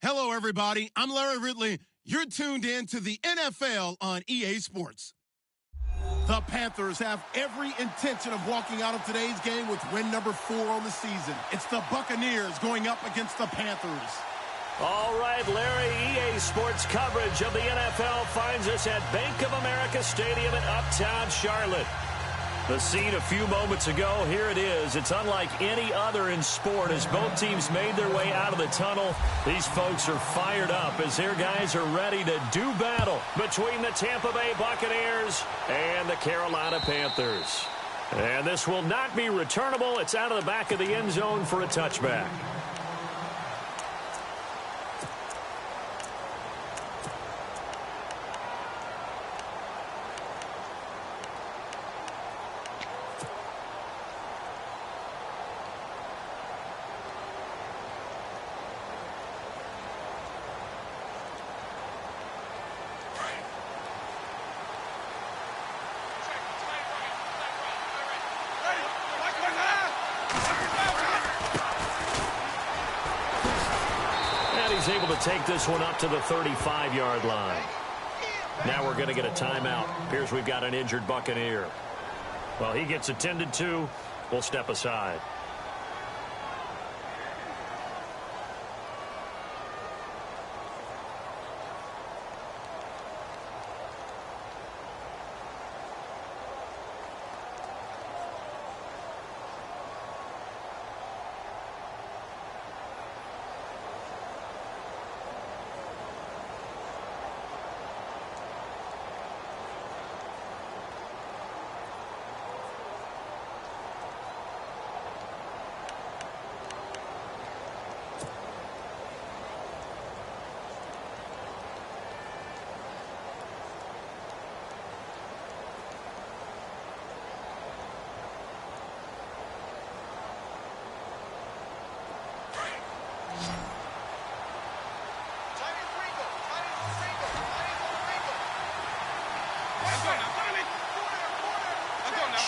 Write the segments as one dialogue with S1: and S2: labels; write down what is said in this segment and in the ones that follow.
S1: Hello, everybody. I'm Larry Ridley. You're tuned in to the NFL on EA Sports. The Panthers have every intention of walking out of today's game with win number 4 on the season. It's the Buccaneers going up against the Panthers.
S2: All right, Larry, EA Sports coverage of the NFL finds us at Bank of America Stadium in Uptown Charlotte. The scene a few moments ago, here it is. It's unlike any other in sport as both teams made their way out of the tunnel. These folks are fired up as their guys are ready to do battle between the Tampa Bay Buccaneers and the Carolina Panthers. And this will not be returnable. It's out of the back of the end zone for a touchback. He's able to take this one up to the 35-yard line. Now we're going to get a timeout. Appears we've got an injured Buccaneer. Well, he gets attended to. We'll step aside.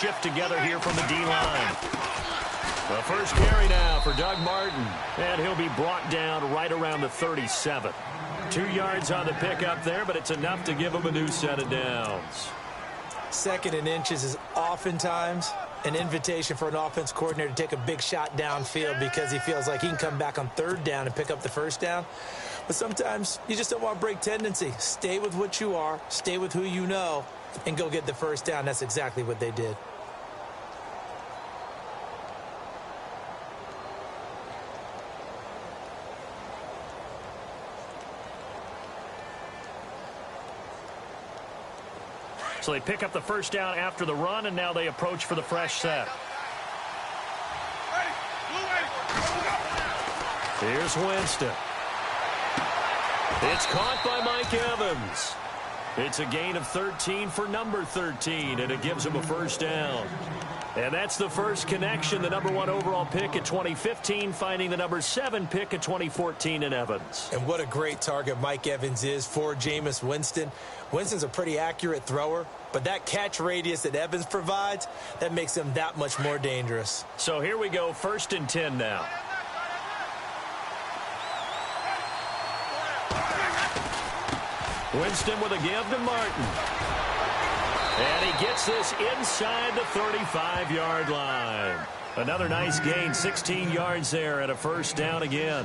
S2: Shift together here from the D-line. The first carry now for Doug Martin. And he'll be brought down right around the 37. 2 yards on the pickup there, but it's enough to give him a new set of downs.
S3: 2nd and inches is oftentimes an invitation for an offense coordinator to take a big shot downfield because he feels like he can come back on 3rd down and pick up the 1st down. But sometimes you just don't want to break tendency. Stay with what you are, stay with who you know, and go get the 1st down. That's exactly what they did.
S2: So they pick up the 1st down after the run, and now they approach for the fresh set. Here's Winston. It's caught by Mike Evans. It's a gain of 13 for number 13, and it gives him a 1st down. And that's the first connection, the number 1 overall pick in 2015, finding the number 7 pick in 2014 in Evans.
S3: And what a great target Mike Evans is for Jameis Winston. Winston's a pretty accurate thrower, but that catch radius that Evans provides, that makes him that much more dangerous.
S2: So here we go, 1st and 10 now. Winston with a give to Martin. And he gets this inside the 35-yard line. Another nice gain, 16 yards there and a 1st down again.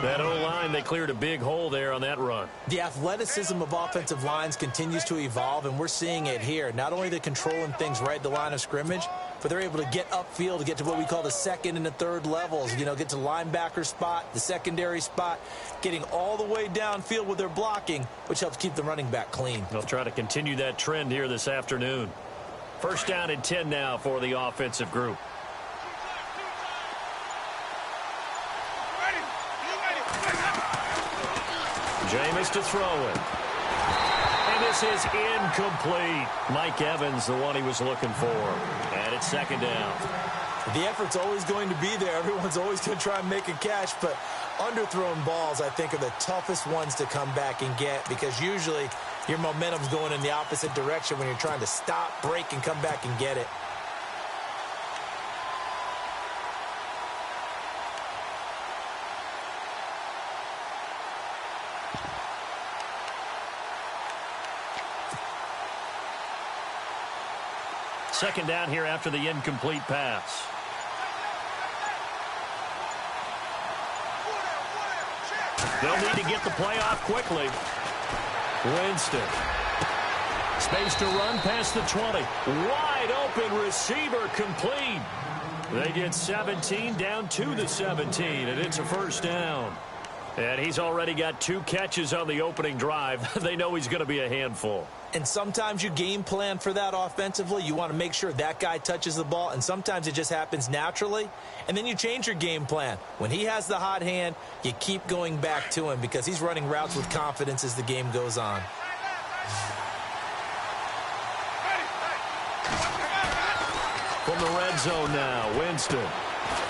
S2: That O-line, they cleared a big hole there on that run.
S3: The athleticism of offensive lines continues to evolve, and we're seeing it here. Not only they're controlling things right at the line of scrimmage, but they're able to get upfield to get to what we call the 2nd and the 3rd levels. You know, get to linebacker spot, the secondary spot, getting all the way downfield with their blocking, which helps keep the running back clean.
S2: They'll try to continue that trend here this afternoon. 1st down and 10 now for the offensive group. Jameis to throw it. And this is incomplete. Mike Evans, the one he was looking for. And it's 2nd down.
S3: The effort's always going to be there. Everyone's always going to try and make a catch, but underthrown balls, I think, are the toughest ones to come back and get because usually your momentum's going in the opposite direction when you're trying to stop, break, and come back and get it.
S2: Second down here after the incomplete pass. They'll need to get the play off quickly. Winston. Space to run past the 20. Wide open receiver complete. They get 17 down to the 17, and it's a first down. And he's already got 2 catches on the opening drive. They know he's going to be a handful.
S3: And sometimes you game plan for that offensively. You want to make sure that guy touches the ball, and sometimes it just happens naturally. And then you change your game plan. When he has the hot hand, you keep going back to him because he's running routes with confidence as the game goes on.
S2: From the red zone now, Winston.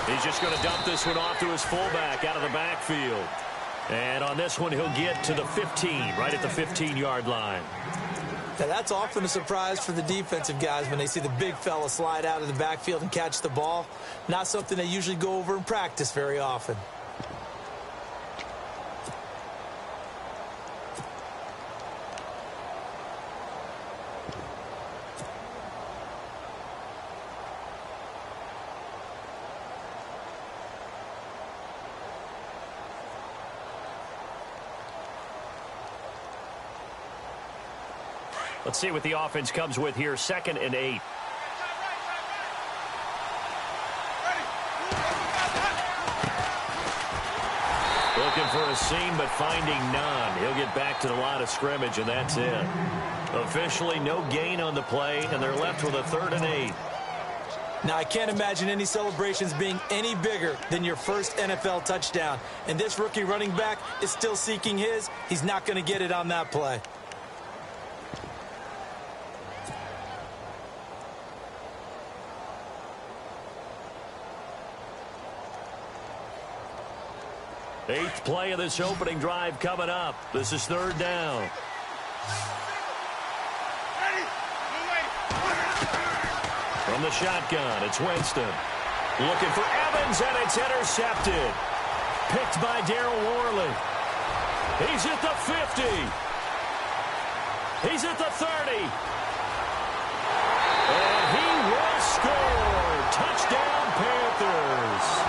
S2: He's just going to dump this one off to his fullback out of the backfield. And on this one, he'll get to the 15, right at the 15-yard line.
S3: Now, that's often a surprise for the defensive guys when they see the big fella slide out of the backfield and catch the ball. Not something they usually go over in practice very often.
S2: Let's see what the offense comes with here. 2nd and 8. Looking for a seam, but finding none. He'll get back to the line of scrimmage, and that's it. Officially, no gain on the play, and they're left with a 3rd and 8.
S3: Now, I can't imagine any celebrations being any bigger than your first NFL touchdown. And this rookie running back is still seeking his. He's not going to get it on that play.
S2: Eighth play of this opening drive coming up. This is 3rd down. From the shotgun, it's Winston. Looking for Evans, and it's intercepted. Picked by Darryl Worley. He's at the 50. He's at the 30. And he will score. Touchdown, Panthers.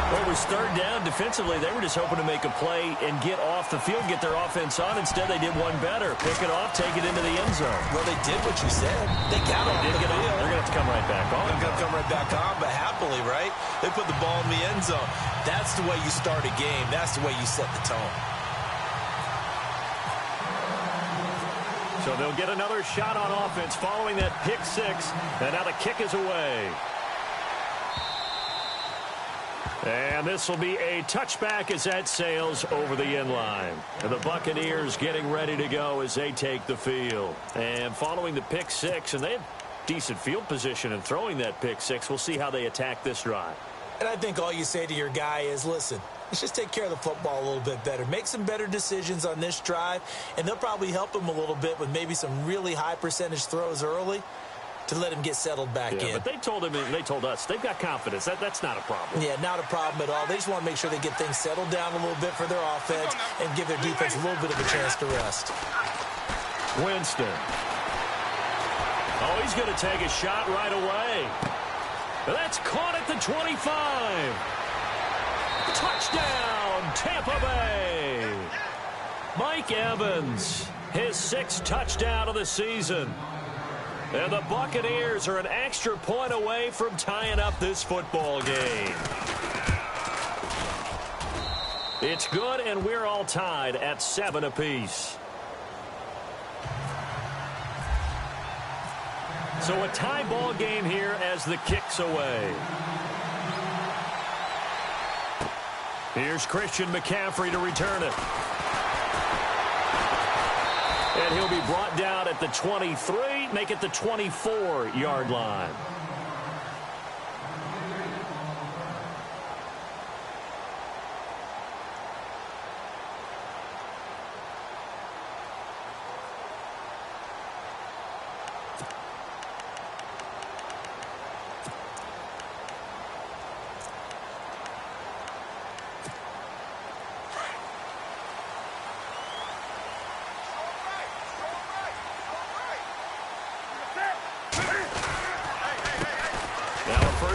S2: Well, it was 3rd down. Defensively, they were just hoping to make a play and get off the field, get their offense on. Instead, they did one better. Pick it off, take it into the end zone.
S3: Well, they did what you said. They got off the field.
S2: They're going to have to come right back on.
S3: They're going to come right back on, but happily, right? They put the ball in the end zone. That's the way you start a game. That's the way you set the tone.
S2: So they'll get another shot on offense following that pick 6. And now the kick is away. And this will be a touchback as that sails over the end line. And the Buccaneers getting ready to go as they take the field. And following the pick 6, and they have decent field position in throwing that pick 6. We'll see how they attack this drive.
S3: And I think all you say to your guy is, listen, let's just take care of the football a little bit better. Make some better decisions on this drive, and they'll probably help him a little bit with maybe some really high percentage throws early to let him get settled back in.
S2: But they told him, and they told us, they've got confidence. That's not a problem.
S3: Yeah, not a problem at all. They just want to make sure they get things settled down a little bit for their offense and give their defense a little bit of a chance to rest.
S2: Winston. Oh, he's going to take a shot right away. That's caught at the 25. Touchdown, Tampa Bay. Mike Evans, his 6th touchdown of the season. And the Buccaneers are an extra point away from tying up this football game. It's good, and we're all tied at 7 apiece. So a tie ball game here as the kick's away. Here's Christian McCaffrey to return it. And he'll be brought down at the 23, make it the 24-yard line.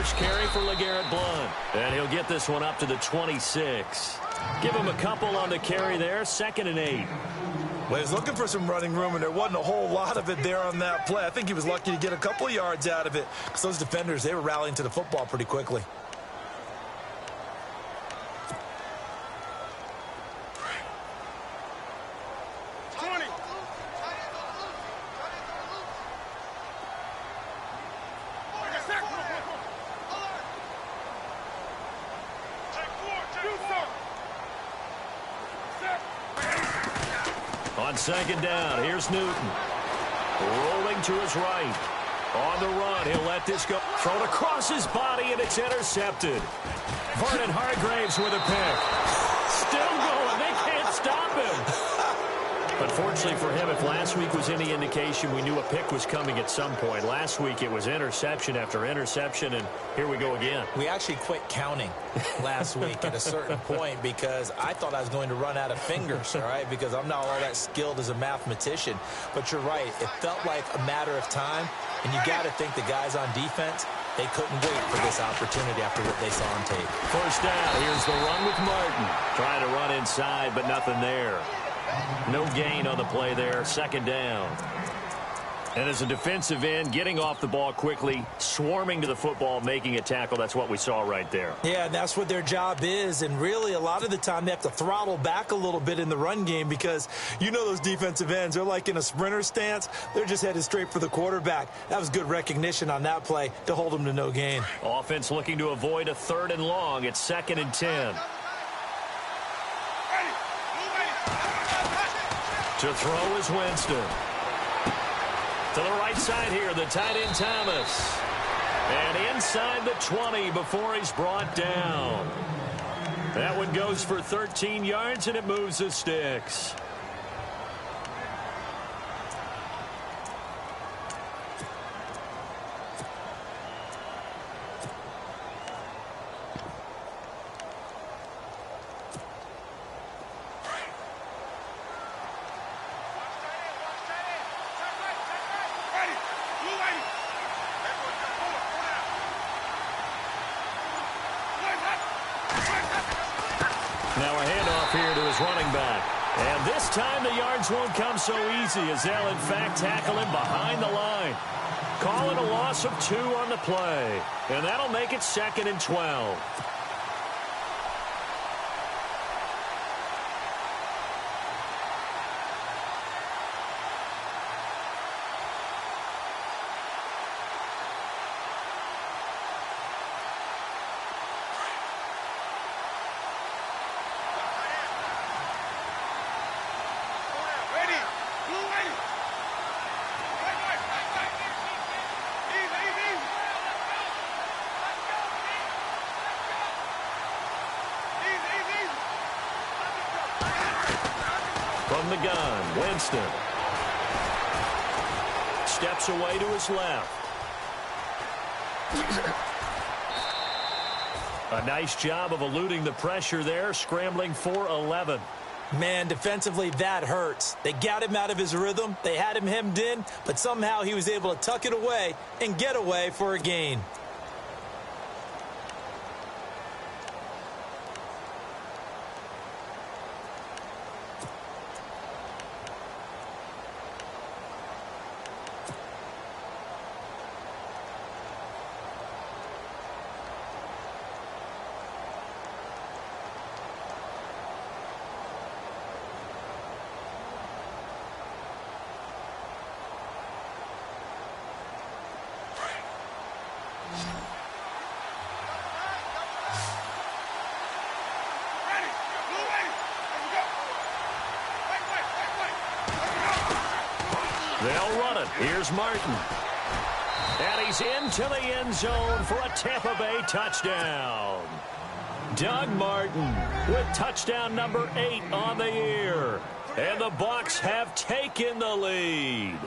S2: first carry for LeGarrette Blount. And he'll get this one up to the 26. Give him a couple on the carry there. 2nd and 8.
S3: Well, he was looking for some running room, and there wasn't a whole lot of it there on that play. I think he was lucky to get a couple of yards out of it because those defenders, they were rallying to the football pretty quickly.
S2: On 2nd down, here's Newton. Rolling to his right. On the run, he'll let this go. Thrown across his body, and it's intercepted. Vernon Hargraves with a pick. Still going. They can't stop him. Unfortunately for him, if last week was any indication, we knew a pick was coming at some point. Last week, it was interception after interception, and here we go again.
S3: We actually quit counting last week at a certain point because I thought I was going to run out of fingers, all right, because I'm not all that skilled as a mathematician. But you're right. It felt like a matter of time, and you got to think the guys on defense, they couldn't wait for this opportunity after what they saw on tape.
S2: First down. Here's the run with Martin. Trying to run inside, but nothing there. No gain on the play there. 2nd down. And as a defensive end, getting off the ball quickly, swarming to the football, making a tackle, that's what we saw right there.
S3: Yeah, and that's what their job is. And really, a lot of the time, they have to throttle back a little bit in the run game because you know those defensive ends, they're like in a sprinter stance. They're just headed straight for the quarterback. That was good recognition on that play to hold them to no gain.
S2: Offense looking to avoid a 3rd and long. It's 2nd and 10. To throw is Winston. To the right side here, the tight end Thomas. And inside the 20 before he's brought down. That one goes for 13 yards, and it moves the sticks. Now a handoff here to his running back. And this time the yards won't come so easy as they'll in fact tackle him behind the line. Calling a loss of 2 on the play. And that'll make it 2nd and 12. From the gun, Winston. Steps away to his left. A nice job of eluding the pressure there, scrambling for 11.
S3: Man, defensively, that hurts. They got him out of his rhythm. They had him hemmed in, but somehow he was able to tuck it away and get away for a gain.
S2: They'll run it. Here's Martin. And he's into the end zone for a Tampa Bay touchdown. Doug Martin with touchdown number 8 on the year. And the Bucs have taken the lead.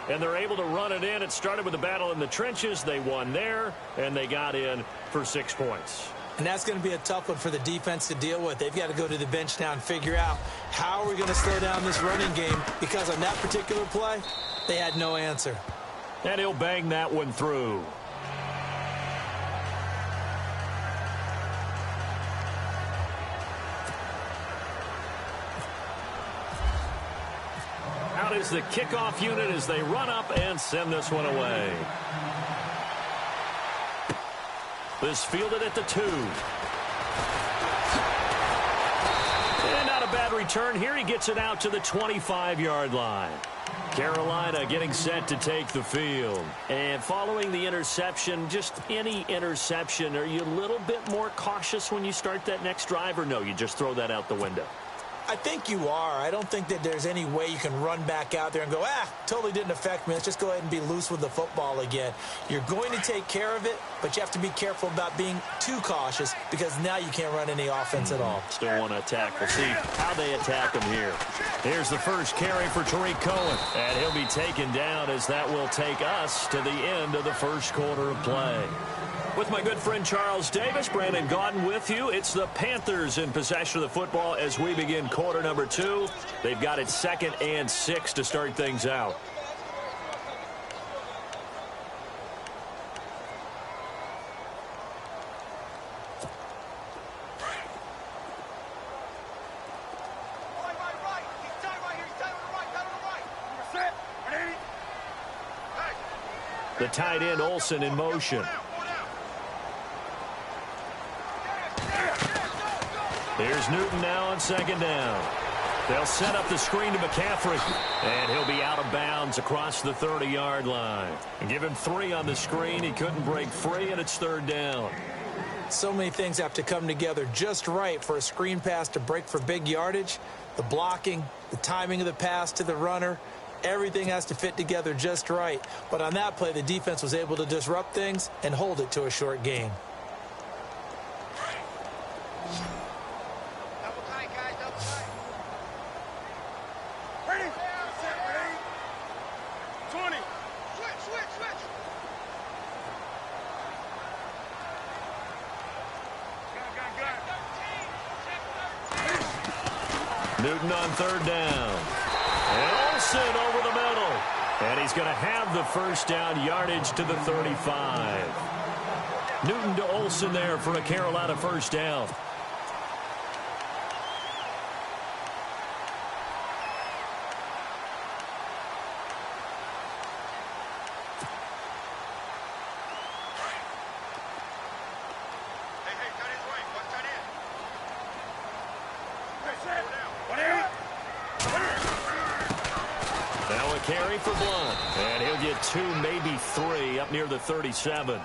S2: And they're able to run it in. It started with a battle in the trenches. They won there, and they got in for 6 points.
S3: And that's going to be a tough one for the defense to deal with. They've got to go to the bench now and figure out how are we going to slow down this running game, because on that particular play, they had no answer.
S2: And he'll bang that one through. out is the kickoff unit as they run up and send this one away. This fielded at the 2. And not a bad return here. He gets it out to the 25-yard line. Carolina getting set to take the field. And following the interception, just any interception, are you a little bit more cautious when you start that next drive, or no, you just throw that out the window?
S3: I think you are. I don't think that there's any way you can run back out there and go, totally didn't affect me. Let's just go ahead and be loose with the football again. You're going to take care of it, but you have to be careful about being too cautious because now you can't run any offense at all.
S2: Still want to attack. We'll see how they attack him here. Here's the first carry for Tariq Cohen, and he'll be taken down as that will take us to the end of the first quarter of play. With my good friend Charles Davis, Brandon Gaudin with you. It's the Panthers in possession of the football as we begin quarter number 2. They've got it 2nd and 6 to start things out. The tight end Olsen in motion. Here's Newton now on 2nd down. They'll set up the screen to McCaffrey, and he'll be out of bounds across the 30-yard line. And give him 3 on the screen. He couldn't break free, and it's 3rd down.
S3: So many things have to come together just right for a screen pass to break for big yardage. The blocking, the timing of the pass to the runner, everything has to fit together just right. But on that play, the defense was able to disrupt things and hold it to a short gain.
S2: Newton on 3rd down. And Olsen over the middle. And he's going to have the first down, yardage to the 35. Newton to Olsen there for a Carolina first down. Now a carry for Blunt. And he'll get 2, maybe 3 up near the 37.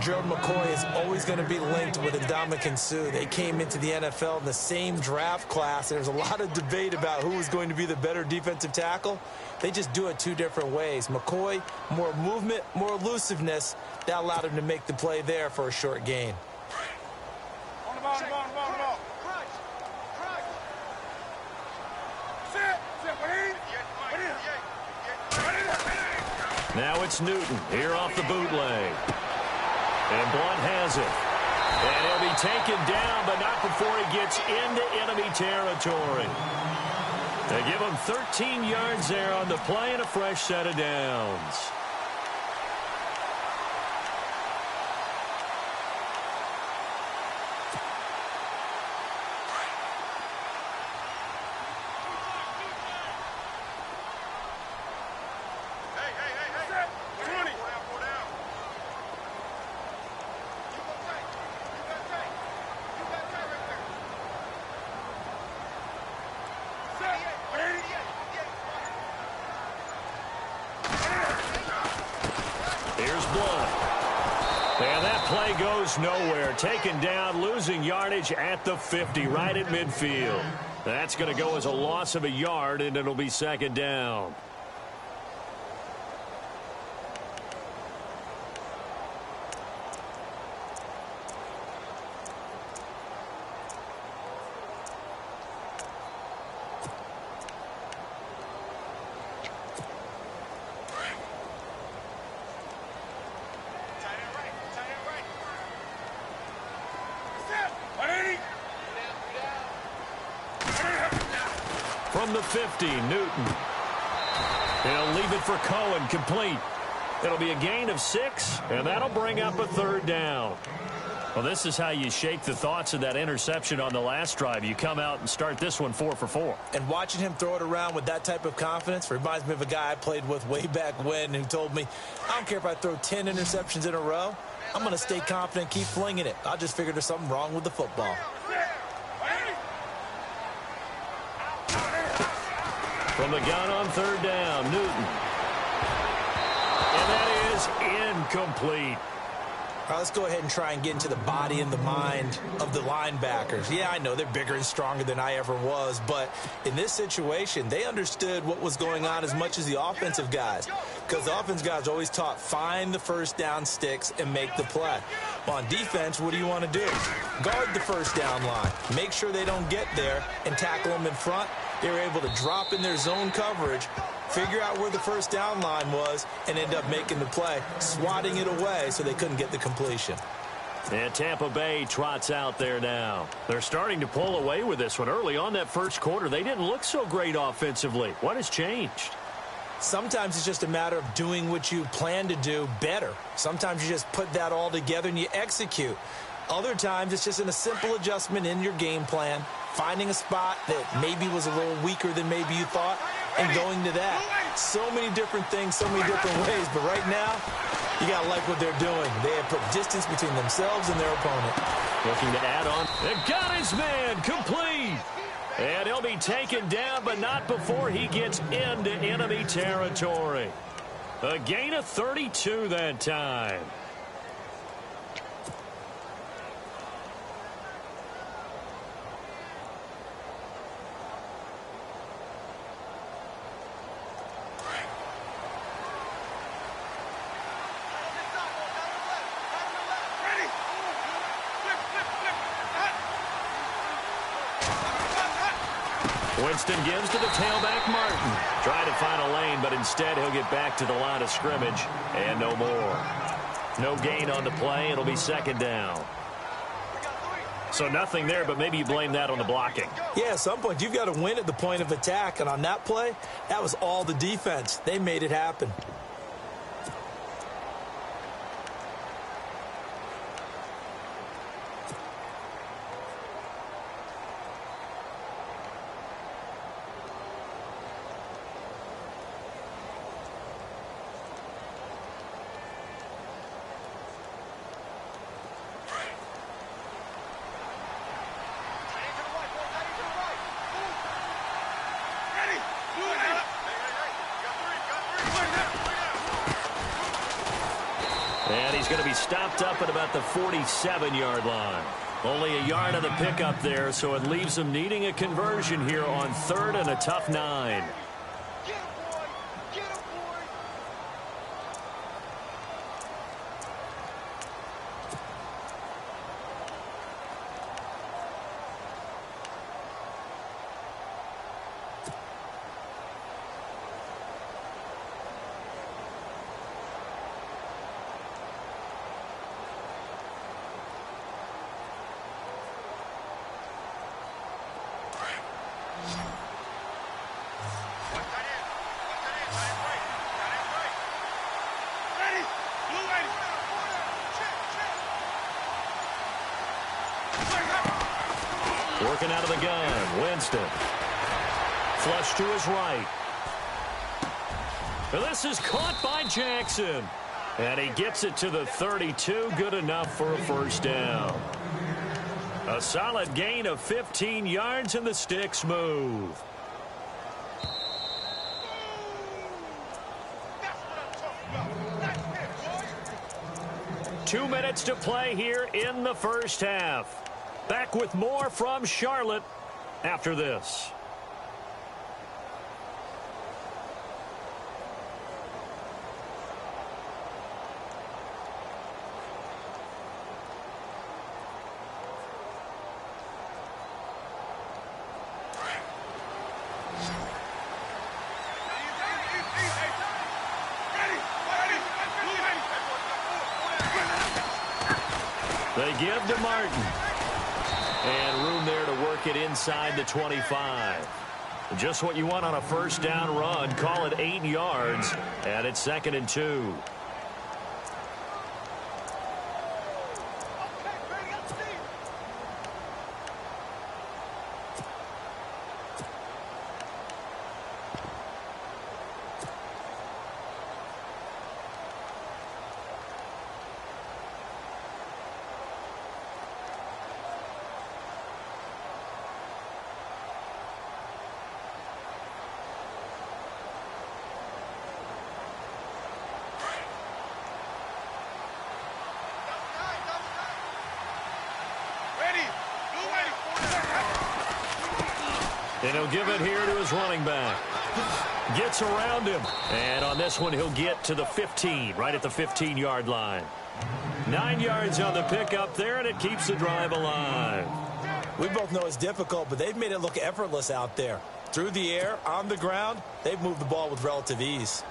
S3: Gerald McCoy is always going to be linked with Ndamukong Suh. They came into the NFL in the same draft class. There's a lot of debate about who was going to be the better defensive tackle. They just do it 2 different ways. McCoy, more movement, more elusiveness. That allowed him to make the play there for a short gain.
S4: On the ball, on the ball, on the ball, on the ball.
S2: Now it's Newton here off the bootleg. And Blunt has it. And he'll be taken down, but not before he gets into enemy territory. They give him 13 yards there on the play and a fresh set of downs. And that play goes nowhere. Taken down, losing yardage at the 50, right at midfield. That's going to go as a loss of a yard, and it'll be 2nd down. From the 50, Newton. He'll leave it for Cohen, complete. It'll be a gain of 6, and that'll bring up a 3rd down. Well, this is how you shake the thoughts of that interception on the last drive. You come out and start this one 4 for 4.
S3: And watching him throw it around with that type of confidence reminds me of a guy I played with way back when who told me, I don't care if I throw 10 interceptions in a row. I'm going to stay confident and keep flinging it. I just figured there's something wrong with the football.
S2: From the gun on third down, Newton. And that is incomplete.
S3: All right, let's go ahead and try and get into the body and the mind of the linebackers. Yeah, I know they're bigger and stronger than I ever was, but in this situation, they understood what was going on as much as the offensive guys, because the offensive guys always taught find the first down sticks and make the play. Well, on defense, what do you want to do? Guard the first down line. Make sure they don't get there and tackle them in front. They were able to drop in their zone coverage, figure out where the first down line was, and end up making the play, swatting it away so they couldn't get the completion.
S2: And Tampa Bay trots out there now. They're starting to pull away with this one. Early on that first quarter, they didn't look so great offensively. What has changed?
S3: Sometimes it's just a matter of doing what you plan to do better. Sometimes you just put that all together and you execute. Other times it's just a simple adjustment in your game plan, finding a spot that maybe was a little weaker than maybe you thought, and going to that. So many different things, so many different ways, but right now, you got to like what they're doing. They have put distance between themselves and their opponent.
S2: Looking to add on. And got his man complete. And he'll be taken down, but not before he gets into enemy territory. A gain of 32 that time. Winston gives to the tailback, Martin. Trying to find a lane, but instead he'll get back to the line of scrimmage, and no more. No gain on the play. It'll be second down. So nothing there, but maybe you blame that on the blocking.
S3: Yeah, at some point you've got to win at the point of attack, and on that play, that was all the defense. They made it happen.
S2: And he's going to be stopped up at about the 47-yard line. Only a yard on the pickup there, so it leaves them needing a conversion here on third and a tough 9. Working out of the gun, Winston. Flush to his right. And this is caught by Jackson. And he gets it to the 32, good enough for a first down. A solid gain of 15 yards, and the sticks move. Two minutes to play here in the first half. Back with more from Charlotte after this. They give to Martin. And room there to work it inside the 25. Just what you want on a first down run. Call it 8 yards. And it's 2nd and 2. And he'll give it here to his running back. Gets around him. And on this one, he'll get to the 15, right at the 15-yard line. 9 yards on the pickup there, and it keeps the drive alive.
S3: We both know it's difficult, but they've made it look effortless out there. Through the air, on the ground, they've moved the ball with relative ease.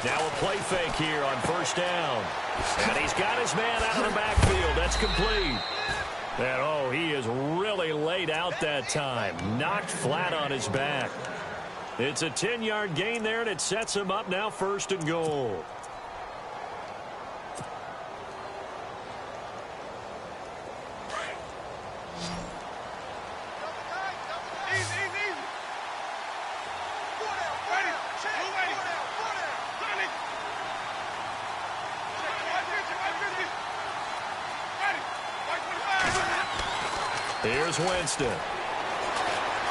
S2: Now a play fake here on first down. And he's got his man out of the backfield. That's complete. And, oh, he is really laid out that time. Knocked flat on his back. It's a 10-yard gain there, and it sets him up now 1st and goal. Here's Winston.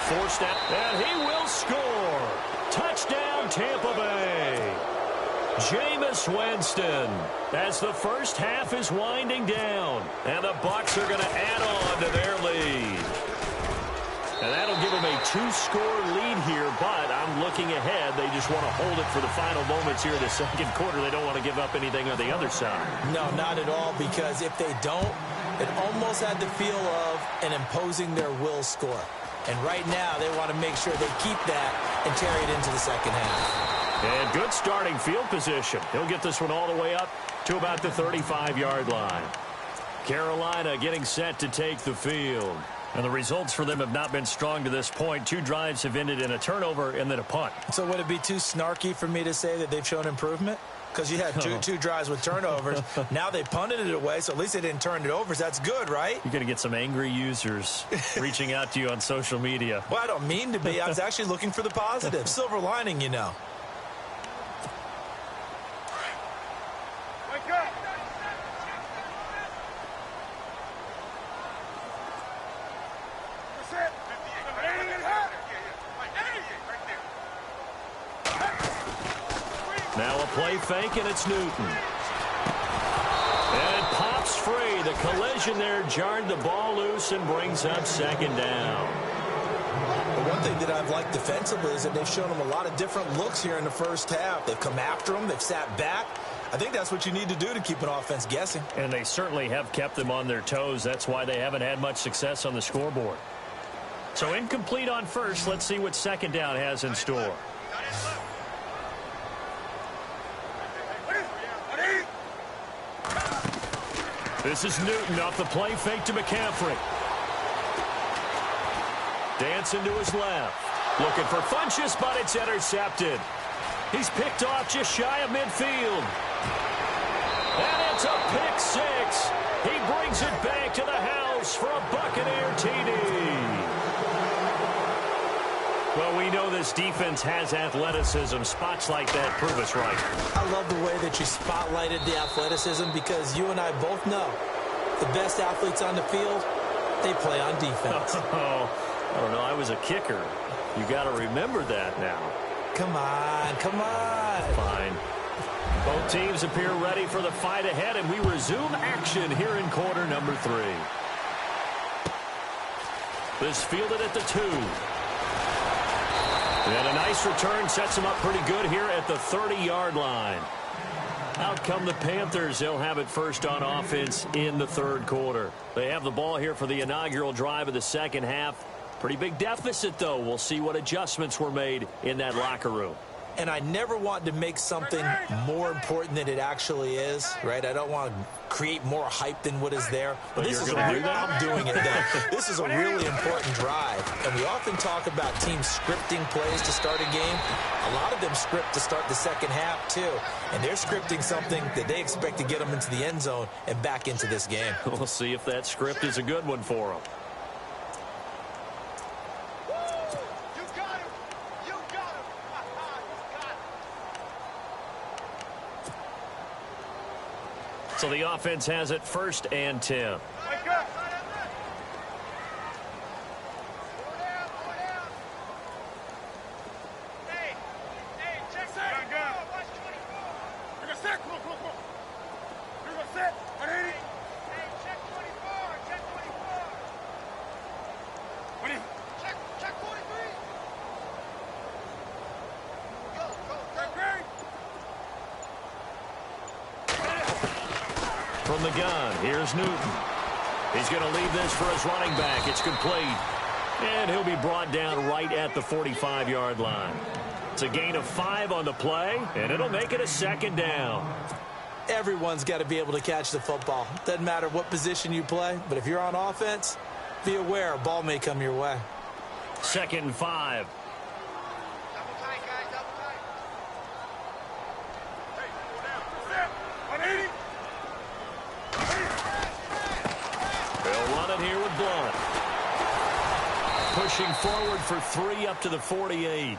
S2: Forced out, and he will score. Touchdown, Tampa Bay. Jameis Winston, as the first half is winding down, and the Bucs are going to add on to their lead. And that'll give them a 2-score lead here, but I'm looking ahead. They just want to hold it for the final moments here in the second quarter. They don't want to give up anything on the other side.
S3: No, not at all, because if they don't, it almost had the feel of an imposing their will score. And right now, they want to make sure they keep that and carry it into the second half.
S2: And good starting field position. He'll get this one all the way up to about the 35-yard line. Carolina getting set to take the field. And the results for them have not been strong to this point. 2 drives have ended in a turnover and then a punt.
S3: So would it be too snarky for me to say that they've shown improvement? Because you had two drives with turnovers. Now they punted it away, so at least they didn't turn it over. So that's good, right?
S2: You're going to get some angry users reaching out to you on social media.
S3: Well, I don't mean to be. I was actually looking for the positive. Silver lining, you know.
S4: Wake up! That's it.
S2: Now a play fake, and it's Newton. And it pops free. The collision there jarred the ball loose and brings up 2nd down.
S3: But one thing that I've liked defensively is that they've shown them a lot of different looks here in the first half. They've come after them. They've sat back. I think that's what you need to do to keep an offense guessing.
S2: And they certainly have kept them on their toes. That's why they haven't had much success on the scoreboard. So incomplete on first. Let's see what 2nd down has in store. This is Newton off the play fake to McCaffrey. Dancing to his left. Looking for Funchess, but it's intercepted. He's picked off just shy of midfield. And it's a pick 6. He brings it back to the house for a Buccaneer TD. Well, we know this defense has athleticism. Spots like that prove us right.
S3: I love the way that you spotlighted the athleticism, because you and I both know the best athletes on the field, they play on defense.
S2: Oh, I don't know. I was a kicker. You got to remember that now.
S3: Come on, come on.
S2: Fine. Both teams appear ready for the fight ahead, and we resume action here in quarter number 3. This fielded at the 2. And a nice return sets them up pretty good here at the 30-yard line. Out come the Panthers. They'll have it first on offense in the 3rd quarter. They have the ball here for the inaugural drive of the second half. Pretty big deficit, though. We'll see what adjustments were made in that locker room.
S3: And I never want to make something more important than it actually is, right? I don't want to create more hype than what is there. But this is I'm doing it though. This is a really important drive. And we often talk about teams scripting plays to start a game. A lot of them script to start the second half too. And they're scripting something that they expect to get them into the end zone and back into this game.
S2: We'll see if that script is a good one for them. So the offense has it 1st and 10.
S4: Wake up.
S2: From the gun, here's Newton. He's going to leave this for his running back. It's complete. And he'll be brought down right at the 45-yard line. It's a gain of 5 on the play, and it'll make it a 2nd down.
S3: Everyone's got to be able to catch the football. Doesn't matter what position you play, but if you're on offense, be aware a ball may come your way.
S2: 2nd and 5.
S4: Double tight, guys, double tight. Hey, go down. Set. 180.
S2: They'll run it here with Blunt. Pushing forward for 3 up to the 48.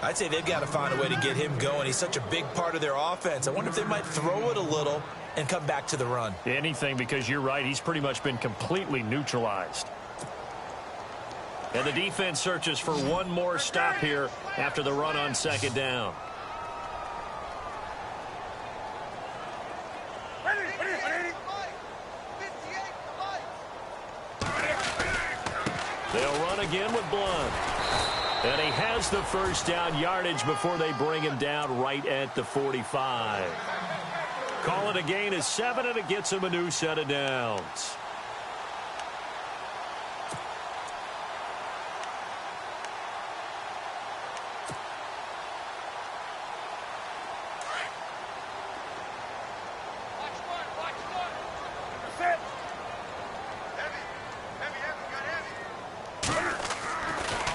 S3: I'd say they've got to find a way to get him going. He's such a big part of their offense. I wonder if they might throw it a little and come back to the run.
S2: Anything, because you're right. He's pretty much been completely neutralized. And the defense searches for one more stop here after the run on 2nd down. They'll run again with Blunt. And he has the 1st down yardage before they bring him down right at the 45. Call it a gain of 7, and it gets him a new set of downs.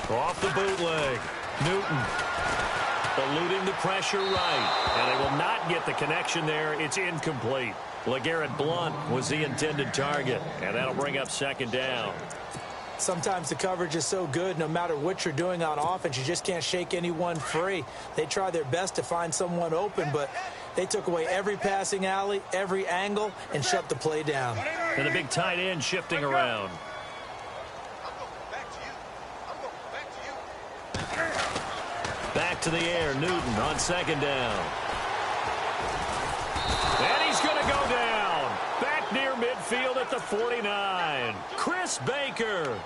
S2: Off the bootleg. Newton eluding the pressure right. And they will not get the connection there. It's incomplete. LeGarrette Blunt was the intended target. And that'll bring up 2nd down.
S3: Sometimes the coverage is so good, no matter what you're doing on offense, you just can't shake anyone free. They try their best to find someone open, but they took away every passing alley, every angle, and shut the play down.
S2: And the big tight end shifting around. Back to the air, Newton on 2nd down. And he's going to go down. Back near midfield at the 49. Chris Baker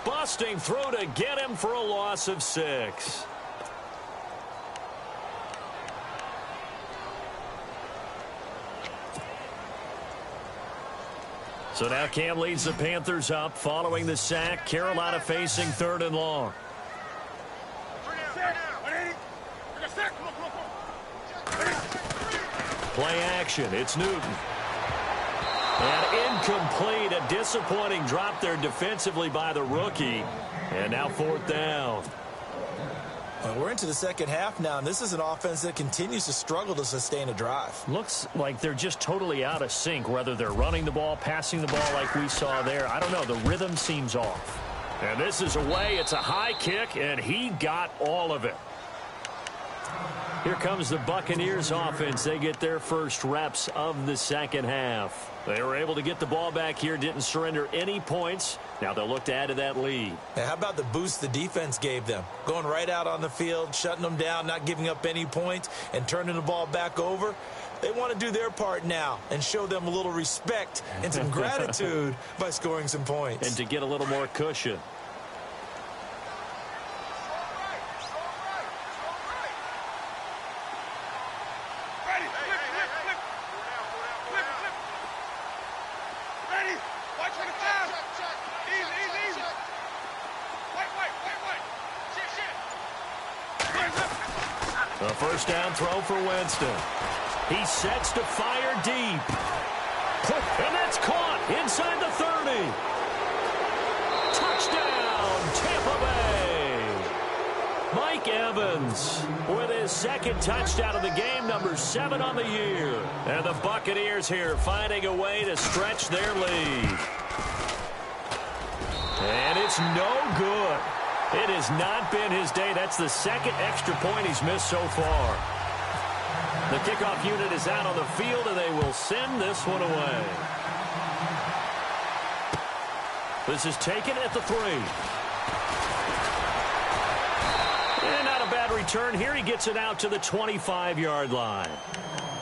S2: busting through to get him for a loss of 6. So now Cam leads the Panthers up following the sack. Carolina facing 3rd and long. Play action. It's Newton. And incomplete. A disappointing drop there defensively by the rookie. And now 4th down.
S3: Well, we're into the 2nd half now, and this is an offense that continues to struggle to sustain a drive.
S2: Looks like they're just totally out of sync, whether they're running the ball, passing the ball like we saw there. I don't know. The rhythm seems off. And this is away. It's a high kick, and he got all of it. Here comes the Buccaneers offense. They get their first reps of the 2nd half. They were able to get the ball back here, didn't surrender any points. Now they'll look to add to that lead.
S3: Now, how about the boost the defense gave them? Going right out on the field, shutting them down, not giving up any points, and turning the ball back over. They want to do their part now and show them a little respect and some gratitude by scoring some points.
S2: And to get a little more cushion. A 1st down throw for Winston. He sets to fire deep. And that's caught inside the 30. Touchdown, Tampa Bay. Mike Evans with his 2nd touchdown of the game, number 7 on the year. And the Buccaneers here finding a way to stretch their lead. And it's no good. It has not been his day. That's the 2nd extra point he's missed so far. The kickoff unit is out on the field, and they will send this one away. This is taken at the 3. And not a bad return here. He gets it out to the 25-yard line.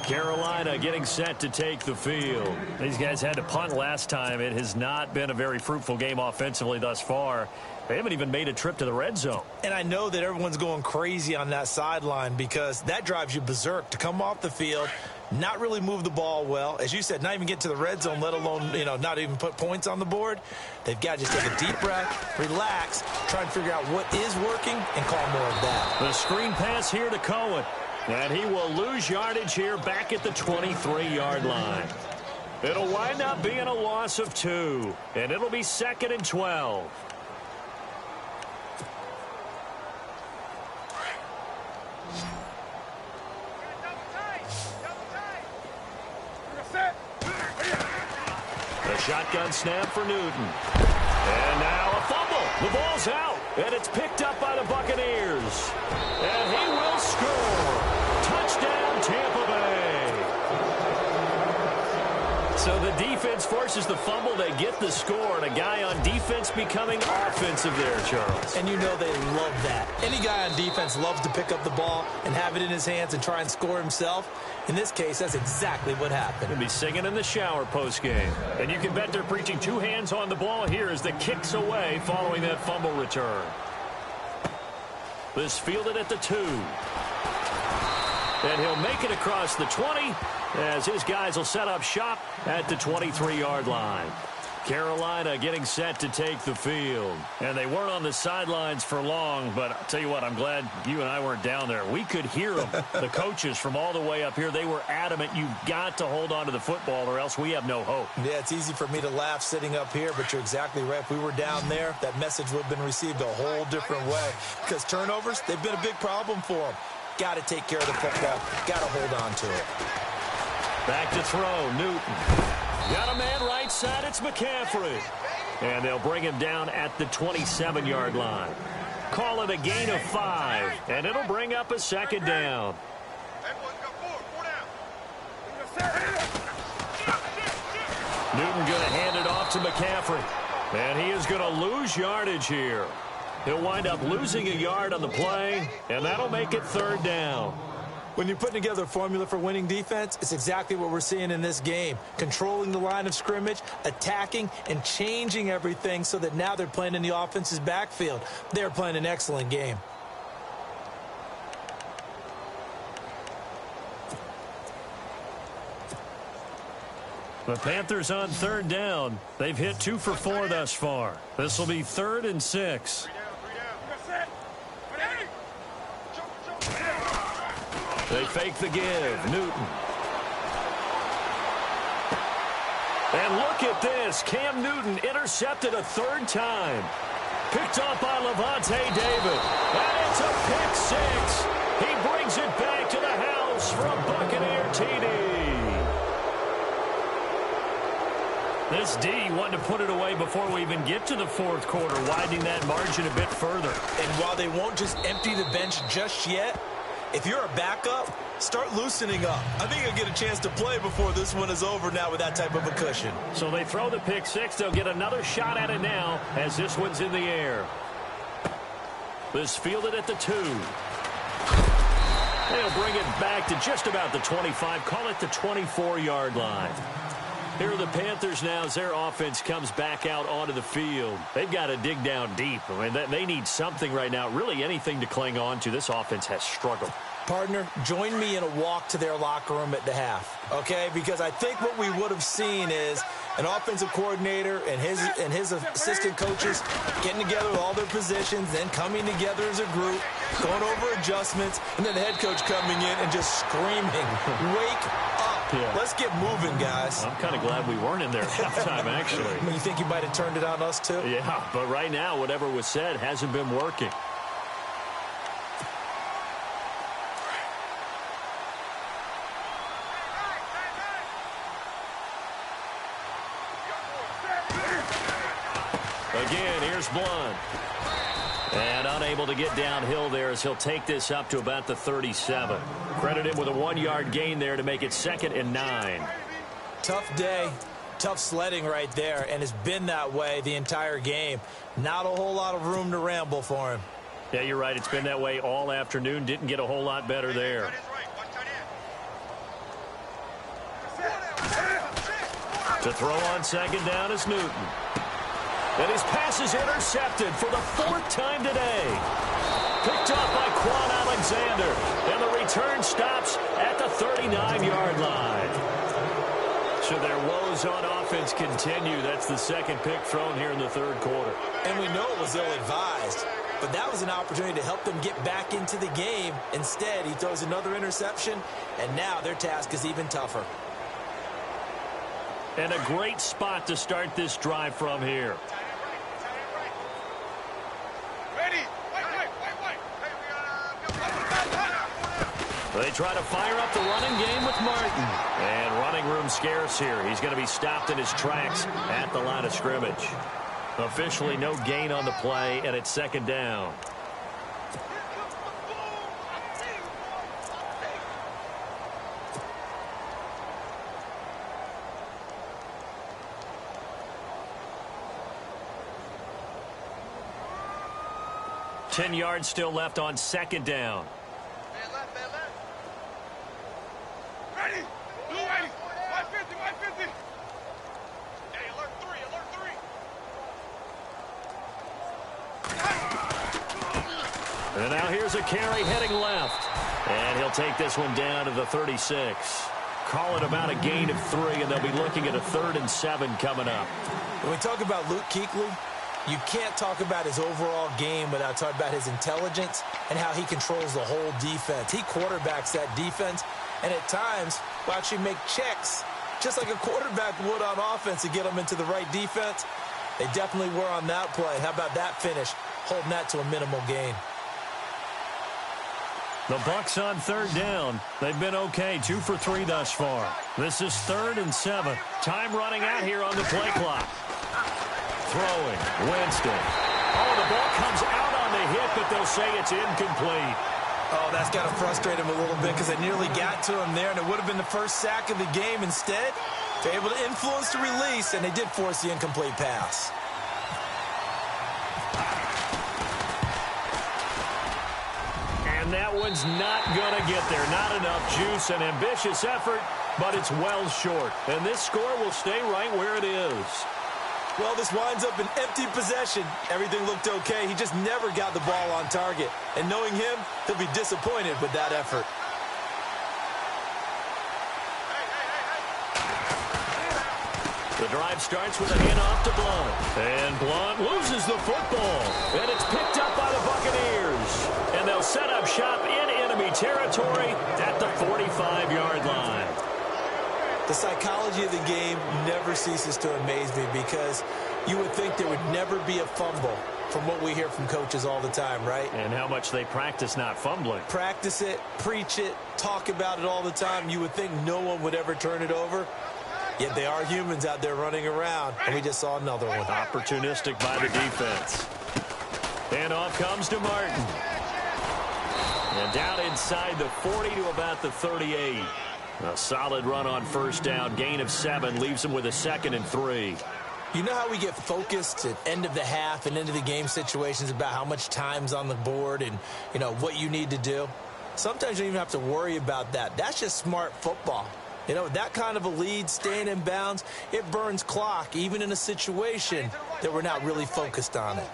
S2: Carolina getting set to take the field. These guys had to punt last time. It has not been a very fruitful game offensively thus far. They haven't even made a trip to the red zone. And I know that everyone's going crazy on that sideline because that drives you berserk to come off the field, not really move the ball well. As you said, not even get to the red zone, let alone, not even put points on the board. They've got to just take a deep breath, relax, try and figure out what is working, and call more of that. The screen pass here to Cohen. And he will lose yardage here back at the 23-yard line. It'll wind up being a loss of 2. And it'll be 2nd and 12. A shotgun snap for Newton. And now a fumble. The ball's out. And it's picked up by the Buccaneers. And he will score. Touchdown, Tampa Bay. So the defense forces the fumble. They get the score. And a guy on defense becoming offensive there, Charles.
S3: And you know they love that. Any guy on defense loves to pick up the ball and have it in his hands and try and score himself. In this case, that's exactly what happened.
S2: He'll be singing in the shower postgame. And you can bet they're preaching 2 hands on the ball here as the kick's away following that fumble return. This fielded at the 2. And he'll make it across the 20 as his guys will set up shop at the 23-yard line. Carolina getting set to take the field. And they weren't on the sidelines for long, but I'll tell you what, I'm glad you and I weren't down there. We could hear them, the coaches from all the way up here. They were adamant, you've got to hold on to the football or else we have no hope.
S3: Yeah, it's easy for me to laugh sitting up here, but you're exactly right. If we were down there, that message would have been received a whole different way. Because turnovers, they've been a big problem for them. Got to take care of the football. Got to hold on to it.
S2: Back to throw, Newton. Got a man right side, it's McCaffrey. And they'll bring him down at the 27-yard line. Call it a gain of 5, and it'll bring up a 2nd down. Newton going to hand it off to McCaffrey. And he is going to lose yardage here. He'll wind up losing a yard on the play, and that'll make it 3rd down.
S3: When you're putting together a formula for winning defense, it's exactly what we're seeing in this game. Controlling the line of scrimmage, attacking, and changing everything so that now they're playing in the offense's backfield. They're playing an excellent game.
S2: The Panthers on 3rd down. They've hit 2 for 4 thus far. This will be 3rd and 6. They fake the give. Newton. And look at this. Cam Newton intercepted a 3rd time. Picked off by Levante David. And it's a pick 6. He brings it back to the house for a Buccaneer TD. This D wanted to put it away before we even get to the 4th quarter, widening that margin a bit further.
S3: And while they won't just empty the bench just yet, if you're a backup, start loosening up. I think you'll get a chance to play before this one is over now with that type of a cushion.
S2: So they throw the pick 6. They'll get another shot at it now as this one's in the air. This fielded at the 2. They'll bring it back to just about the 25. Call it the 24-yard line. Here are the Panthers now as their offense comes back out onto the field. They've got to dig down deep. I mean, they need something right now, really anything to cling on to. This offense has struggled.
S3: Partner, join me in a walk to their locker room at the half, okay? Because I think what we would have seen is an offensive coordinator and his assistant coaches getting together with all their positions, then coming together as a group, going over adjustments, and then the head coach coming in and just screaming, wake up. Yeah. Let's get moving, guys.
S2: I'm kind of glad we weren't in there at halftime, actually.
S3: You think you might have turned it on us, too?
S2: Yeah, but right now, whatever was said hasn't been working. Again, here's Blunt. And unable to get downhill there as he'll take this up to about the 37. Credit him with a 1-yard gain there to make it 2nd and 9.
S3: Tough day, tough sledding right there, and it's been that way the entire game. Not a whole lot of room to ramble for him.
S2: Yeah, you're right. It's been that way all afternoon. Didn't get a whole lot better there. To throw on 2nd down is Newton. And his pass is intercepted for the 4th time today. Picked up by Quan Alexander. And the return stops at the 39-yard line. So their woes on offense continue. That's the 2nd pick thrown here in the 3rd quarter.
S3: And we know it was ill-advised. But that was an opportunity to help them get back into the game. Instead, he throws another interception. And now their task is even tougher.
S2: And a great spot to start this drive from here. They try to fire up the running game with Martin. And running room scarce here. He's going to be stopped in his tracks at the line of scrimmage. Officially no gain on the play, and it's 2nd down. Ten yards still left on 2nd down.
S4: Man left, man left. Ready? Blue 80. 150, 150. Hey, alert 3, alert 3.
S2: And now here's a carry heading left. And he'll take this one down to the 36. Call it about a gain of 3, and they'll be looking at a 3rd and 7 coming up.
S3: When we talk about Luke Kuechly, you can't talk about his overall game without talking about his intelligence and how he controls the whole defense. He quarterbacks that defense, and at times will actually make checks, just like a quarterback would on offense to get them into the right defense. They definitely were on that play. How about that finish, holding that to a minimal gain?
S2: The Bucs on 3rd down. They've been okay, 2 for 3 thus far. This is 3rd and 7. Time running out here on the play clock. Throwing, Winston. Oh, the ball comes out on the hit, but they'll say it's incomplete.
S3: Oh, that's got to frustrate him a little bit because they nearly got to him there, and it would have been the first sack of the game. Instead, they're able to influence the release, and they did force the incomplete pass.
S2: And that one's not going to get there. Not enough juice. An ambitious effort, but it's well short. And this score will stay right where it is.
S3: Well, this winds up an empty possession. Everything looked okay. He just never got the ball on target. And knowing him, he'll be disappointed with that effort.
S2: The drive starts with a handoff to Blunt. And Blunt loses the football. And it's picked up by the Buccaneers. And they'll set up shop in enemy territory at the 45-yard line.
S3: The psychology of the game never ceases to amaze me because you would think there would never be a fumble from what we hear from coaches all the time, right?
S2: And how much they practice not fumbling.
S3: Practice it, preach it, talk about it all the time. You would think no one would ever turn it over. Yet they are humans out there running around, and we just saw another one.
S2: Opportunistic by the defense. And off comes to Martin. And down inside the 40 to about the 38. A solid run on 1st down. Gain of 7 leaves him with a 2nd and 3.
S3: You know how we get focused at end of the half and into the game situations about how much time's on the board and, you know, what you need to do? Sometimes you don't even have to worry about that. That's just smart football. You know, that kind of a lead, staying in bounds, it burns clock, even in a situation that we're not really focused on it.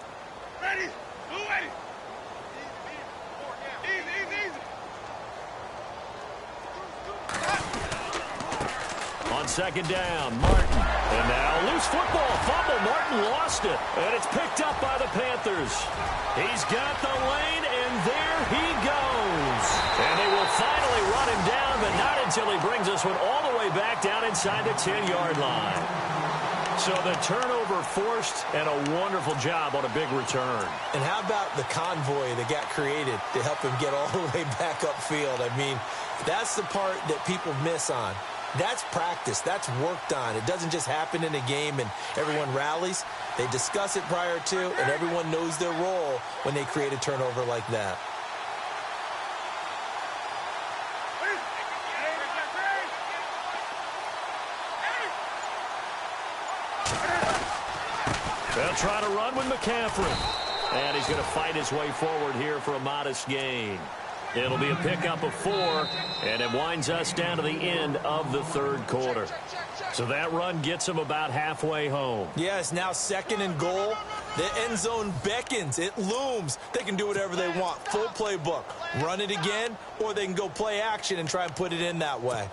S4: Ready? Blue 80. Easy, easy, easy.
S2: On 2nd down, Martin. And now loose football. Fumble. Martin lost it. And it's picked up by the Panthers. He's got the lane, and there he goes. And they will finally run him down, but not until he brings this one all the way back down inside the 10-yard line. So the turnover forced, and a wonderful job on a big return.
S3: And how about the convoy that got created to help him get all the way back upfield? I mean, that's the part that people miss on. That's practice. That's worked on. It doesn't just happen in a game and everyone rallies. They discuss it prior to, and everyone knows their role when they create a turnover like that.
S2: They'll try to run with McCaffrey. And he's going to fight his way forward here for a modest gain. It'll be a pickup of 4, and it winds us down to the end of the third quarter. So that run gets them about halfway home.
S3: Yeah, it's now 2nd and goal. The end zone beckons. It looms. They can do whatever they want. Full playbook. Run it again, or they can go play action and try and put it in that way.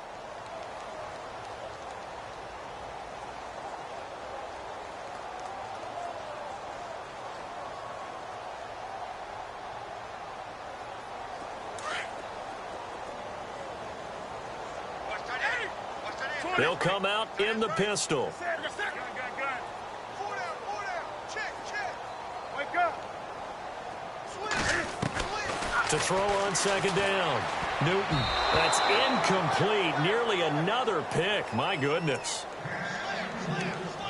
S2: They'll come out in the pistol. To throw on 2nd down. Newton. That's incomplete. Nearly another pick. My goodness.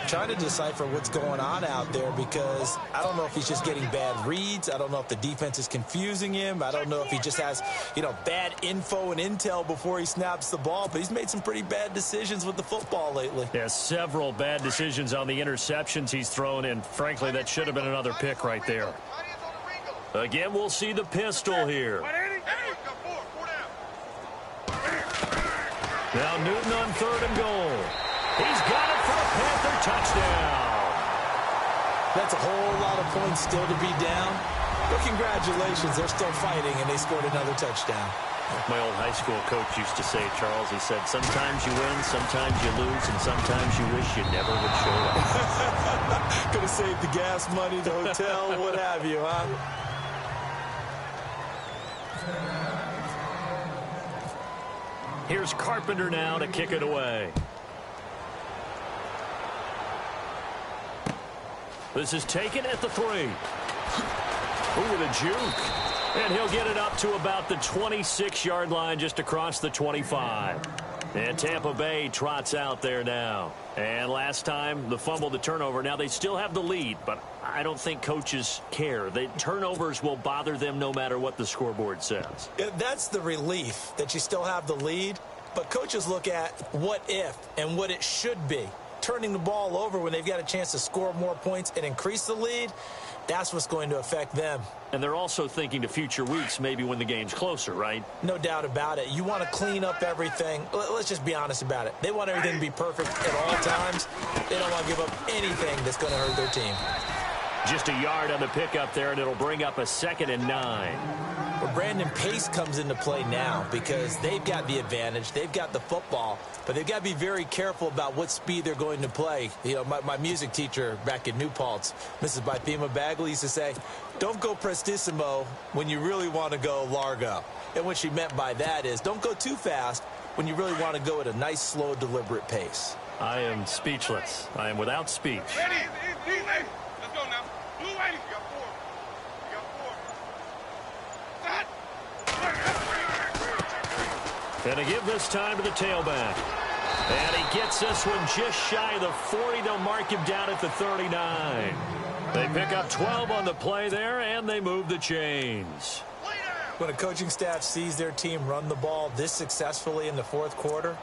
S3: Trying to decipher what's going on out there because I don't know if he's just getting bad reads. I don't know if the defense is confusing him. I don't know if he just has, bad info and intel before he snaps the ball. But he's made some pretty bad decisions with the football lately.
S2: Yeah, several bad decisions on the interceptions he's thrown, and frankly, that should have been another pick right there. Again, we'll see the pistol here. Now Newton on 3rd and goal. He's got it for a Panther touchdown.
S3: That's a whole lot of points still to be down. But congratulations, they're still fighting, and they scored another touchdown.
S2: My old high school coach used to say, Charles, he said, sometimes you win, sometimes you lose, and sometimes you wish you never would show up.
S3: Could have saved the gas money, the hotel, what have you, huh?
S2: Here's Carpenter now to kick it away. This is taken at the 3. Ooh, with a juke. And he'll get it up to about the 26-yard line, just across the 25. And Tampa Bay trots out there now. And last time, the fumble, the turnover. Now, they still have the lead, but I don't think coaches care. The turnovers will bother them no matter what the scoreboard says.
S3: Yeah, that's the relief, that you still have the lead. But coaches look at what if and what it should be. Turning the ball over when they've got a chance to score more points and increase the lead, that's what's going to affect them.
S2: And they're also thinking to future weeks, maybe when the game's closer, right?
S3: No doubt about it. You want to clean up everything. Let's just be honest about it. They want everything to be perfect at all times. They don't want to give up anything that's going to hurt their team.
S2: Just a yard on the pickup there, and it'll bring up a 2nd and 9.
S3: Well, Brandon, pace comes into play now because they've got the advantage. They've got the football, but they've got to be very careful about what speed they're going to play. My music teacher back in New Paltz, Mrs. Bythema Bagley, used to say, don't go prestissimo when you really want to go largo. And what she meant by that is don't go too fast when you really want to go at a nice, slow, deliberate pace.
S2: I am speechless. I am without speech.
S4: Ready? Let's go now. Blue 80. You got 4. You got 4.
S2: And to give this time to the tailback. And he gets this one just shy of the 40. They'll mark him down at the 39. They pick up 12 on the play there, and they move the chains.
S3: When a coaching staff sees their team run the ball this successfully in the fourth quarter,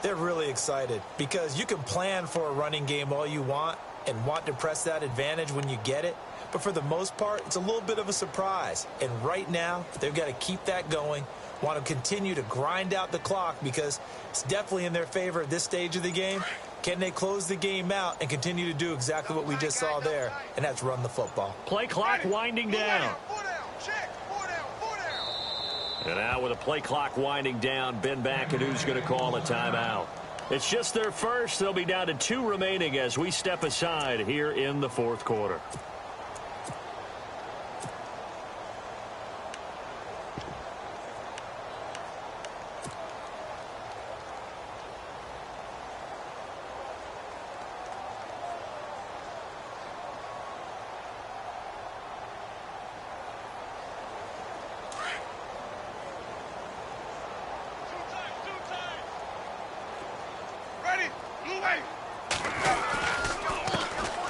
S3: they're really excited because you can plan for a running game all you want and want to press that advantage when you get it. But for the most part, it's a little bit of a surprise. And right now, they've got to keep that going, want to continue to grind out the clock because it's definitely in their favor at this stage of the game. Can they close the game out and continue to do exactly what we just saw there, and that's run the football?
S2: Play clock winding down. And now with a play clock winding down, Ben McAdoo's going to call a timeout. It's just their first. They'll be down to 2 remaining as we step aside here in the fourth quarter.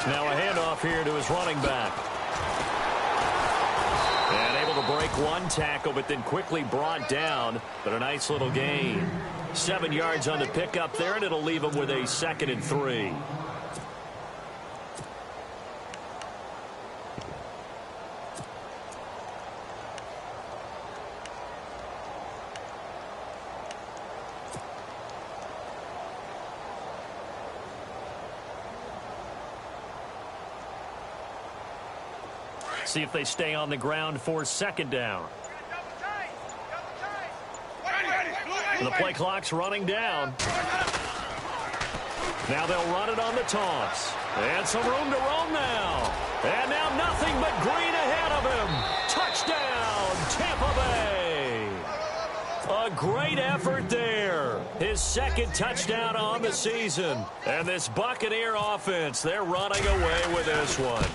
S2: Now a handoff here to his running back. And able to break one tackle, but then quickly brought down. But a nice little gain. 7 yards on the pickup there, and it'll leave him with a 2nd and 3. See if they stay on the ground for 2nd down. The play clock's running down. Now they'll run it on the toss. And some room to roam now. And now nothing but green ahead of him. Touchdown, Tampa Bay. A great effort there. His 2nd touchdown on the season. And this Buccaneer offense, they're running away with this one.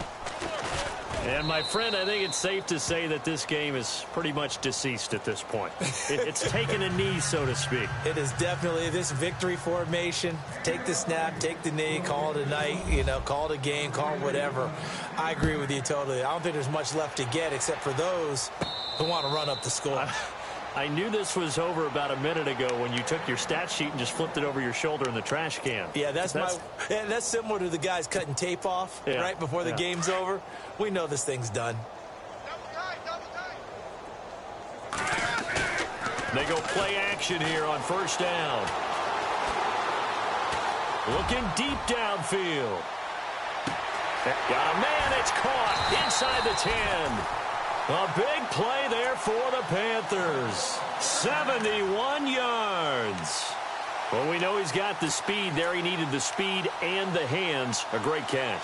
S2: And, my friend, I think it's safe to say that this game is pretty much deceased at this point. It's taken a knee, so to speak.
S3: It is definitely this victory formation. Take the snap, take the knee, call it a night, call it a game, call it whatever. I agree with you totally. I don't think there's much left to get except for those who want to run up the score.
S2: I knew this was over about a minute ago when you took your stat sheet and just flipped it over your shoulder in the trash can.
S3: Yeah, that's similar to the guys cutting tape off right before the game's over. We know this thing's done.
S2: They go play action here on 1st down. Looking deep downfield. Got a man, it's caught inside the 10. A big play there for the Panthers. 71 yards. Well, we know he's got the speed there. He needed the speed and the hands. A great catch.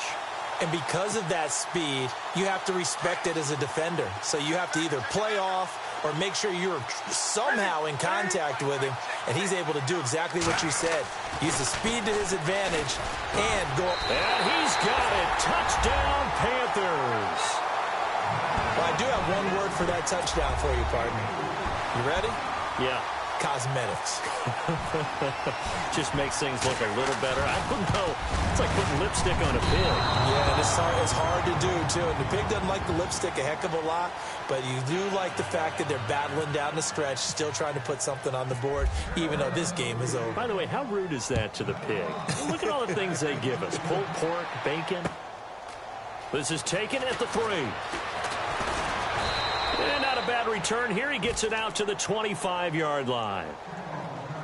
S3: And because of that speed, you have to respect it as a defender. So you have to either play off or make sure you're somehow in contact with him. And he's able to do exactly what you said. Use the speed to his advantage and go.
S2: And he's got it. Touchdown, Panthers.
S3: Well, I do have one word for that touchdown for you, partner. You ready?
S2: Yeah.
S3: Cosmetics.
S2: Just makes things look a little better. I don't know. It's like putting lipstick on a pig.
S3: Yeah, and it's hard to do, too. And the pig doesn't like the lipstick a heck of a lot, but you do like the fact that they're battling down the stretch, still trying to put something on the board, even though this game is over.
S2: By the way, how rude is that to the pig? Look at all the things they give us. Pulled pork, bacon. This is taken at the 3. And not a bad return here. He gets it out to the 25-yard line.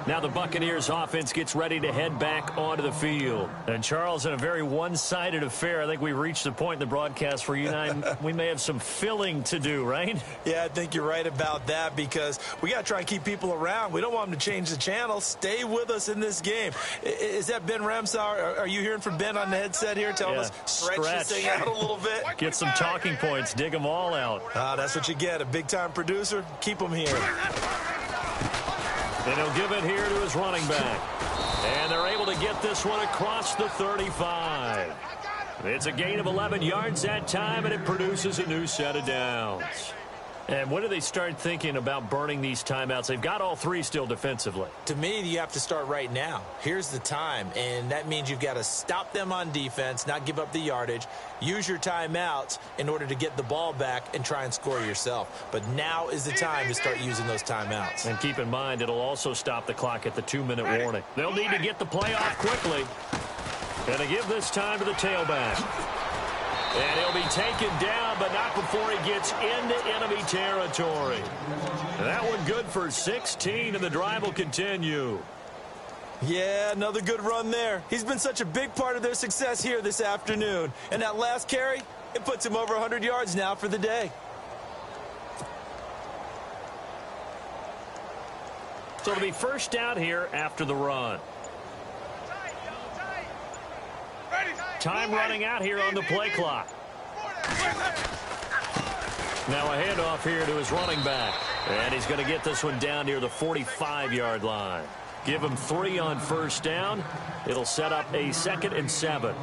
S2: Now the Buccaneers offense gets ready to head back onto the field. And Charles, in a very one-sided affair, I think we reached the point in the broadcast where you and I, we may have some filling to do, right?
S3: Yeah, I think you're right about that because we got to try and keep people around. We don't want them to change the channel. Stay with us in this game. Is that Ben Ramsauer? Are you hearing from Ben on the headset here telling us stretch this thing out a little bit?
S2: Get some talking points. Dig them all out.
S3: That's what you get. A big-time producer. Keep them here.
S2: And he'll give it here to his running back. And they're able to get this one across the 35. It's a gain of 11 yards that time, and it produces a new set of downs. And when do they start thinking about burning these timeouts? They've got all 3 still defensively.
S3: To me, you have to start right now. Here's the time, and that means you've got to stop them on defense, not give up the yardage, use your timeouts in order to get the ball back and try and score yourself. But now is the time to start using those timeouts.
S2: And keep in mind, it'll also stop the clock at the 2-minute warning. They'll need to get the play off quickly. And they give this time to the tailback. And he'll be taken down, but not before he gets into enemy territory. And that one good for 16, and the drive will continue.
S3: Yeah, another good run there. He's been such a big part of their success here this afternoon. And that last carry, it puts him over 100 yards now for the day.
S2: So it'll be first down here after the run. Time running out here on the play clock. Now a handoff here to his running back. And he's going to get this one down near the 45-yard line. Give him 3 on first down. It'll set up a 2nd and 7.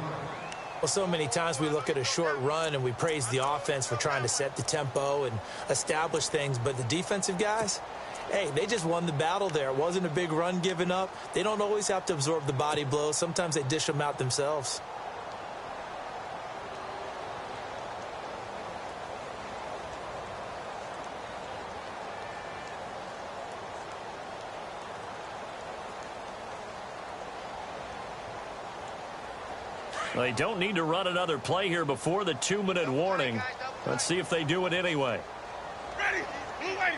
S3: Well, so many times we look at a short run and we praise the offense for trying to set the tempo and establish things. But the defensive guys, Hey, they just won the battle there. It wasn't a big run given up. They don't always have to absorb the body blows. Sometimes they dish them out themselves.
S2: They don't need to run another play here before the 2-minute warning. Let's see if they do it anyway.
S4: Ready. Blue ready.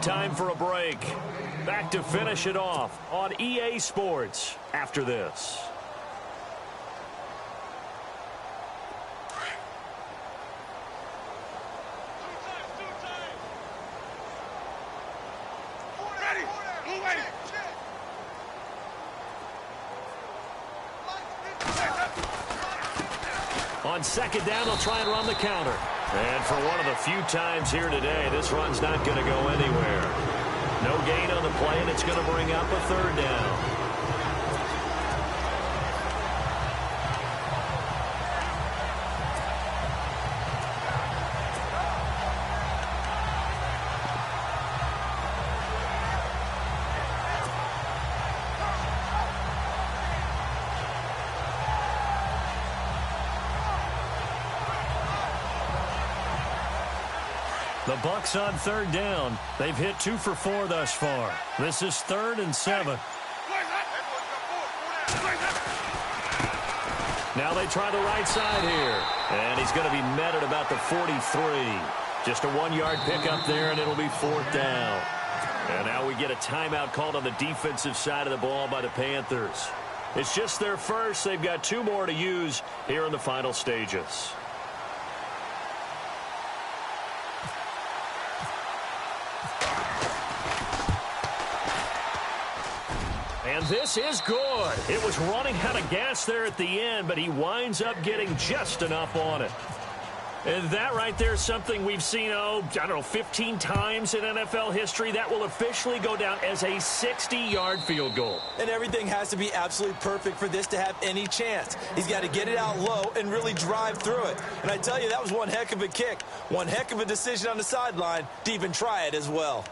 S2: Time for a break. Back to finish it off on EA Sports after this. On second down, they'll try and run the counter. And for one of the few times here today, this run's not going to go anywhere. No gain on the play, and it's going to bring up a third down. The Bucs on third down. They've hit 2 for 4 thus far. This is 3rd and 7. Now they try the right side here. And he's going to be met at about the 43. Just a 1-yard pickup there, and it'll be 4th down. And now we get a timeout called on the defensive side of the ball by the Panthers. It's just their first. They've got 2 more to use here in the final stages. And this is good. It was running out of gas there at the end, but he winds up getting just enough on it. And that right there is something we've seen, I don't know, 15 times in NFL history. That will officially go down as a 60-yard field goal.
S3: And everything has to be absolutely perfect for this to have any chance. He's got to get it out low and really drive through it. And I tell you, that was one heck of a kick. One heck of a decision on the sideline to even try it as well.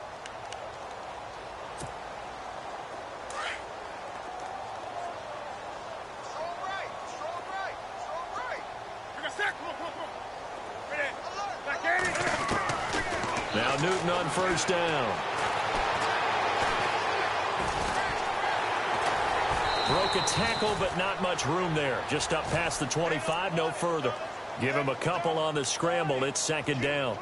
S2: Now Newton on first down. Broke a tackle, but not much room there. Just up past the 25, no further. Give him a couple on the scramble. It's 2nd down.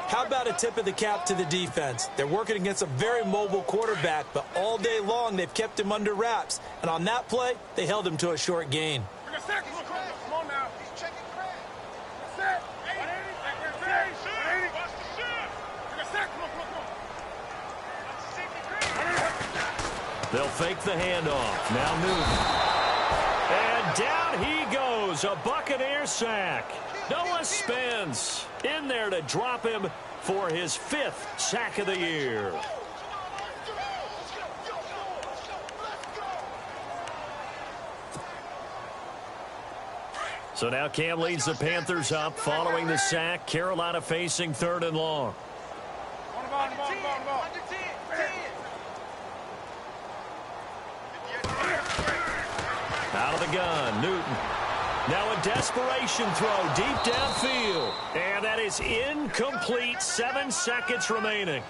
S3: How about a tip of the cap to the defense? They're working against a very mobile quarterback, but all day long they've kept him under wraps. And on that play, they held him to a short gain.
S4: Come on now. He's checking crack.
S2: They'll fake the handoff. Now Newton. And down he goes. A Buccaneer sack. Noah Spence in there to drop him for his 5th sack of the year. So now Cam leads the Panthers up following the sack. Carolina facing 3rd and long. Out of the gun, Newton. Now a desperation throw deep downfield. And that is incomplete. 7 seconds remaining.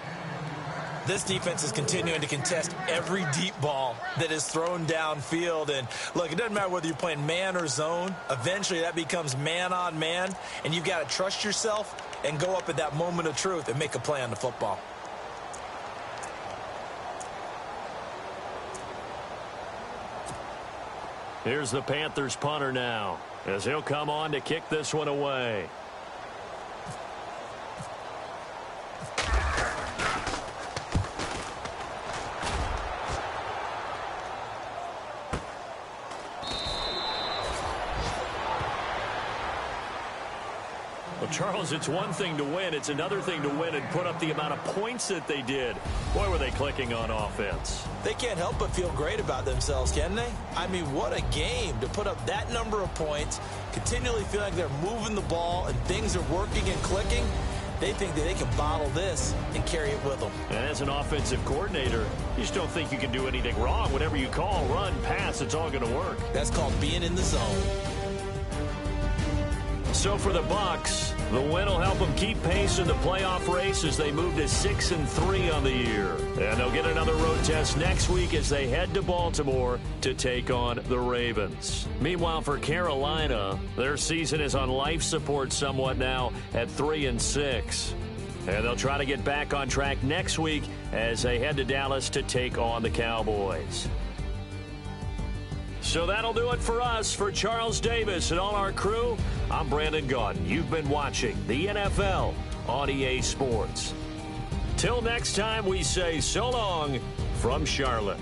S3: This defense is continuing to contest every deep ball that is thrown downfield. And look, it doesn't matter whether you're playing man or zone. Eventually that becomes man on man. And you've got to trust yourself and go up at that moment of truth and make a play on the football.
S2: Here's the Panthers punter now, as he'll come on to kick this one away. Well, Charles, it's one thing to win. It's another thing to win and put up the amount of points that they did. Boy, were they clicking on offense.
S3: They can't help but feel great about themselves, can they? I mean, what a game to put up that number of points, continually feel like they're moving the ball and things are working and clicking. They think that they can bottle this and carry it with them.
S2: And as an offensive coordinator, you just don't think you can do anything wrong. Whatever you call, run, pass, it's all going to work.
S3: That's called being in the zone.
S2: So for the Bucs, the win will help them keep pace in the playoff race as they move to 6-3 on the year. And they'll get another road test next week as they head to Baltimore to take on the Ravens. Meanwhile, for Carolina, their season is on life support somewhat now at 3-6. And they'll try to get back on track next week as they head to Dallas to take on the Cowboys. So that'll do it for us. For Charles Davis and all our crew, I'm Brandon Gaudin. You've been watching the NFL on EA Sports. Till next time, we say so long from Charlotte.